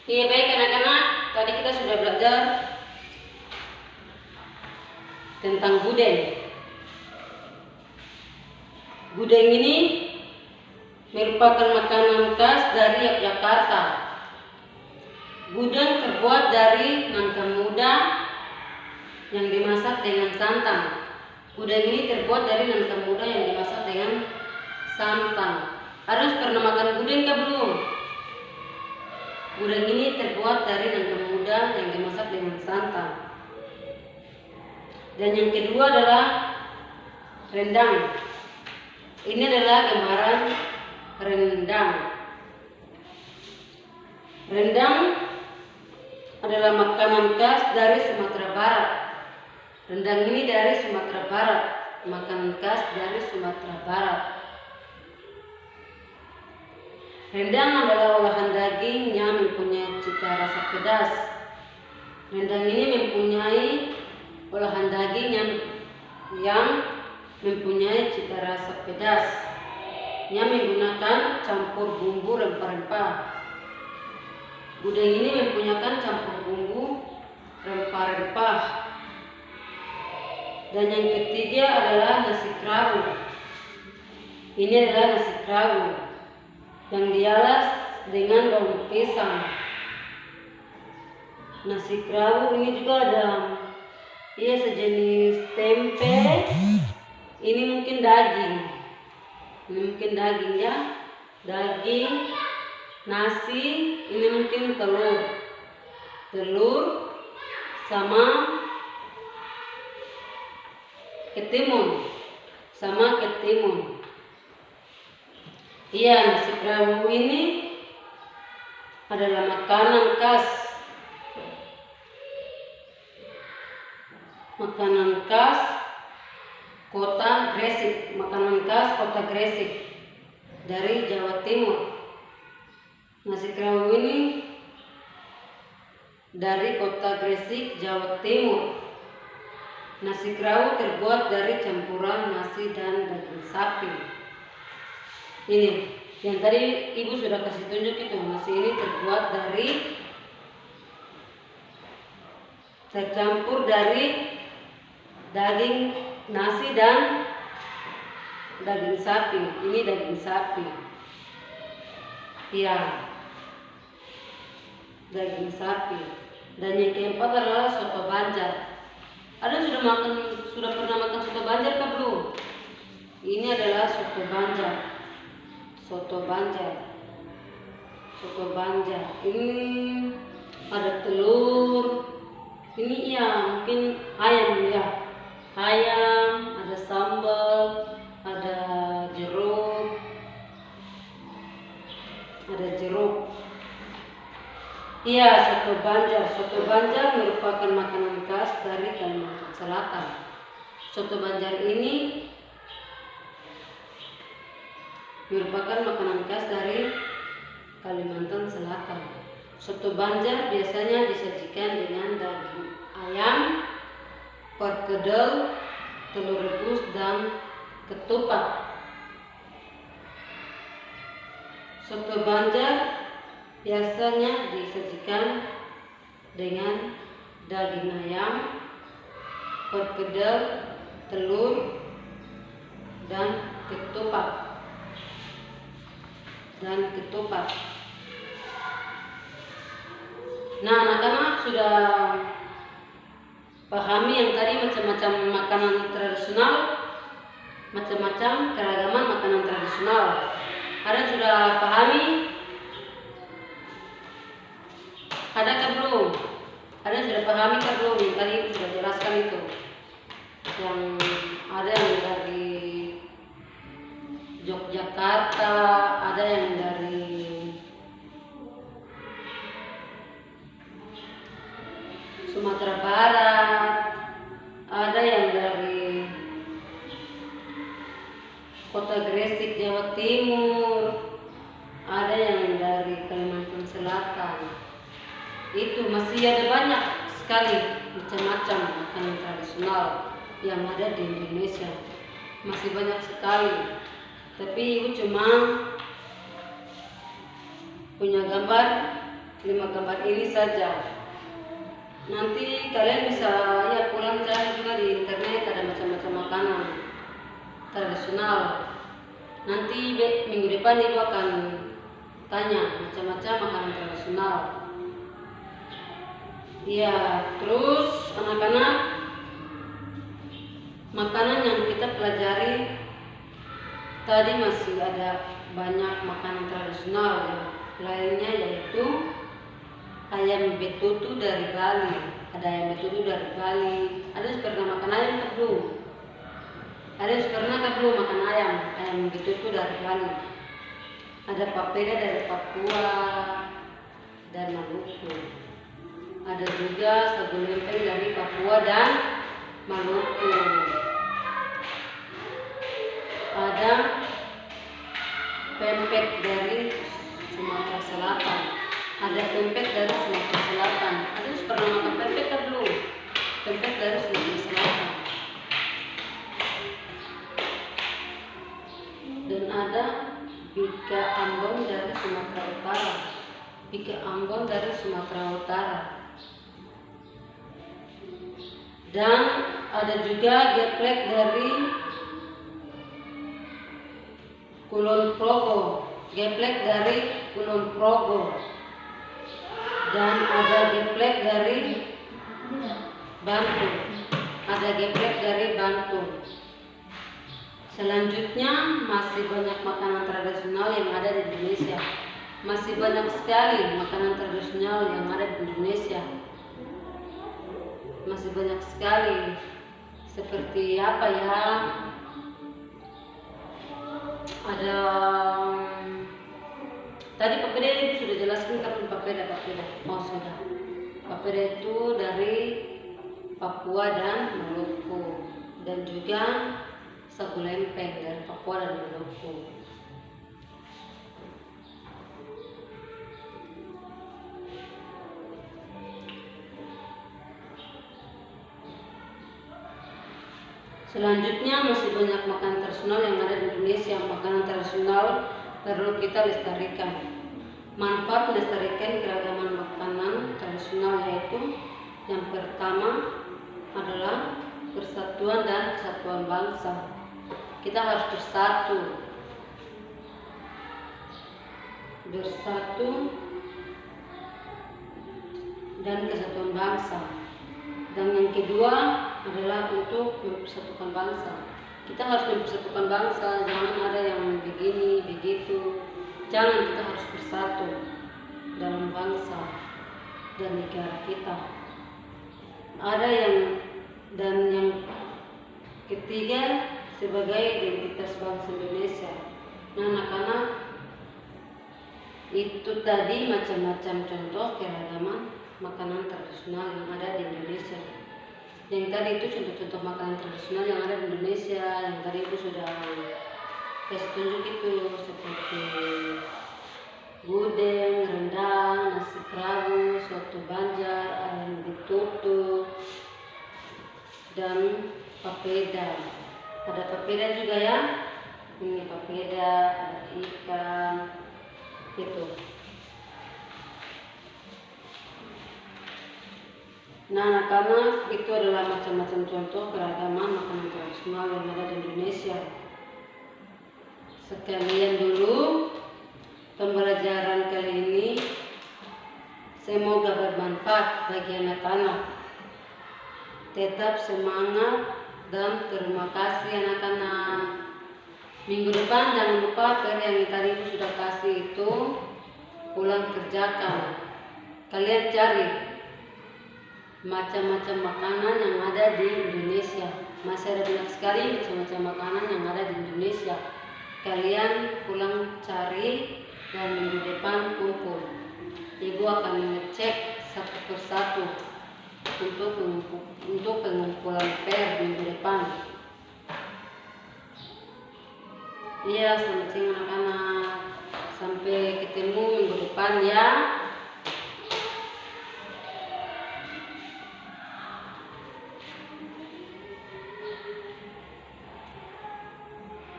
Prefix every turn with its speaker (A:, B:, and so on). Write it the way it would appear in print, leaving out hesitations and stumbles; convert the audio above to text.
A: Iya baik anak-anak, tadi kita sudah belajar tentang gudeg. Gudeg ini merupakan makanan khas dari Yogyakarta. Gudeg terbuat dari nangka muda yang dimasak dengan santan. Gudeg ini terbuat dari nangka muda yang dimasak dengan santan. Harus pernah makan gudeg kah belum? Gudeg ini terbuat dari nangka muda yang dimasak dengan santan. Dan yang kedua adalah rendang. Ini adalah gambaran rendang. Rendang adalah makanan khas dari Sumatera Barat. Rendang ini dari Sumatera Barat, makanan khas dari Sumatera Barat. Rendang adalah olahan daging yang mempunyai cita rasa pedas. Rendang ini mempunyai olahan daging yang mempunyai cita rasa pedas, yang menggunakan campur bumbu rempah-rempah. Gudeg ini mempunyai campur bumbu rempah-rempah. Dan yang ketiga adalah nasi kerawu. Ini adalah nasi kerawu yang dialas dengan daun pisang. Nasi kerawu ini juga ada sejenis tempe. Ini mungkin daging. Ini mungkin daging ya. Daging, nasi, ini mungkin telur. Telur sama ketimun. Iya, nasi kerawu ini adalah makanan khas kota Gresik dari Jawa Timur. Nasi kerawu ini dari kota Gresik, Jawa Timur. Nasi kerawu terbuat dari campuran nasi dan daging sapi. Ini yang tadi ibu sudah kasih tunjuk itu, nasi ini tercampur dari daging nasi dan daging sapi. Ini daging sapi. Ya, daging sapi. Dan yang keempat adalah soto Banjar. Ada sudah pernah makan soto Banjar kah belum? Ini adalah soto Banjar. Soto Banjar. Ini ada telur. Ini mungkin ayam ya. Ayam, ada sambal, ada jeruk. Iya, soto Banjar. Soto Banjar merupakan makanan khas dari Kalimantan Selatan. Soto Banjar ini merupakan makanan khas dari Kalimantan Selatan. Soto Banjar biasanya disajikan dengan daging ayam, perkedel, telur rebus, dan ketupat. Soto Banjar biasanya disajikan dengan daging ayam, perkedel, telur, dan ketupat. Nah, anak-anak sudah pahami yang tadi macam-macam makanan tradisional, macam-macam keragaman makanan tradisional. Ada sudah pahami? Ada kah belum? Ada sudah pahami kah belum? Yang tadi sudah jelaskan itu. Yang ada yang dari Yogyakarta, ada yang dari Sumatera Barat, ada yang dari kota Gresik, Jawa Timur, ada yang dari Kalimantan Selatan. Itu masih ada banyak sekali macam-macam makanan tradisional yang ada di Indonesia. Masih banyak sekali. Tapi ibu cuma punya gambar 5 gambar ini saja. Nanti kalian bisa ya pulang cari juga di internet, ada macam-macam makanan tradisional. Nanti minggu depan ibu akan tanya macam-macam makanan tradisional. Ya, terus anak-anak, makanan yang kita pelajari tadi masih ada banyak makanan tradisional ya. Lainnya yaitu ayam betutu dari Bali. Ada ayam betutu dari Bali. Ada yang pernah makan ayam atau belum? Ada yang pernah atau belum makan ayam betutu dari Bali? Ada papeda dari Papua dan Maluku. Ada juga sagu lempeng dari Papua dan Maluku. Ada pempek dari Sumatera Selatan. Ada pempek dari Sumatera Selatan. Ada yang pernah makan pempek atau belum? Pempek dari Sumatera Selatan. Dan ada bika Ambon dari Sumatera Utara. Bika Ambon dari Sumatera Utara. Dan ada juga geplek dari Kulon Progo, geplek dari Kulon Progo, dan ada geplek dari Bantul, ada geplek dari Bantul. Selanjutnya masih banyak makanan tradisional yang ada di Indonesia. Masih banyak sekali makanan tradisional yang ada di Indonesia. Masih banyak sekali. Seperti apa ya? Ada tadi papeda itu sudah jelaskan kan, papeda. Oh sudah. Papeda itu dari Papua dan Maluku, dan juga sagu lempeng dari Papua dan Maluku. Selanjutnya masih banyak makanan tradisional yang ada di Indonesia. Makanan tradisional perlu kita lestarikan. Manfaat melestarikan keragaman makanan tradisional yaitu yang pertama adalah persatuan dan kesatuan bangsa. Kita harus bersatu dan kesatuan bangsa. Dan yang kedua adalah untuk mempersatukan bangsa. Kita harus mempersatukan bangsa, jangan ada yang begini, begitu. Jangan, kita harus bersatu dalam bangsa dan negara kita. Ada yang ketiga sebagai identitas bangsa Indonesia. Nah, anak-anak, itu tadi macam-macam contoh keragaman makanan tradisional yang ada di Indonesia. Yang tadi itu contoh-contoh makanan tradisional yang ada di Indonesia. Yang tadi itu sudah kasih tunjuk itu, seperti gudeg, rendang, nasi kerabu, soto Banjar, ayam betutu, dan papeda. Ada papeda juga ya. Ini papeda, ada ikan, itu. Nah, anak-anak, itu adalah macam-macam contoh keragaman makanan tradisional yang ada di Indonesia. Sekalian dulu pembelajaran kali ini, semoga bermanfaat bagi anak-anak. Tetap semangat dan terima kasih anak-anak. Minggu depan jangan lupa yang tadi sudah kasih itu pulang kerjakan. Kalian cari macam-macam makanan yang ada di Indonesia. Masih ada banyak sekali macam-macam makanan yang ada di Indonesia. Kalian pulang cari dan minggu depan kumpul. Ibu akan mengecek satu persatu untuk pengumpulan PR minggu depan. Iya, selamat siang anak-anak. Sampai ketemu minggu depan ya.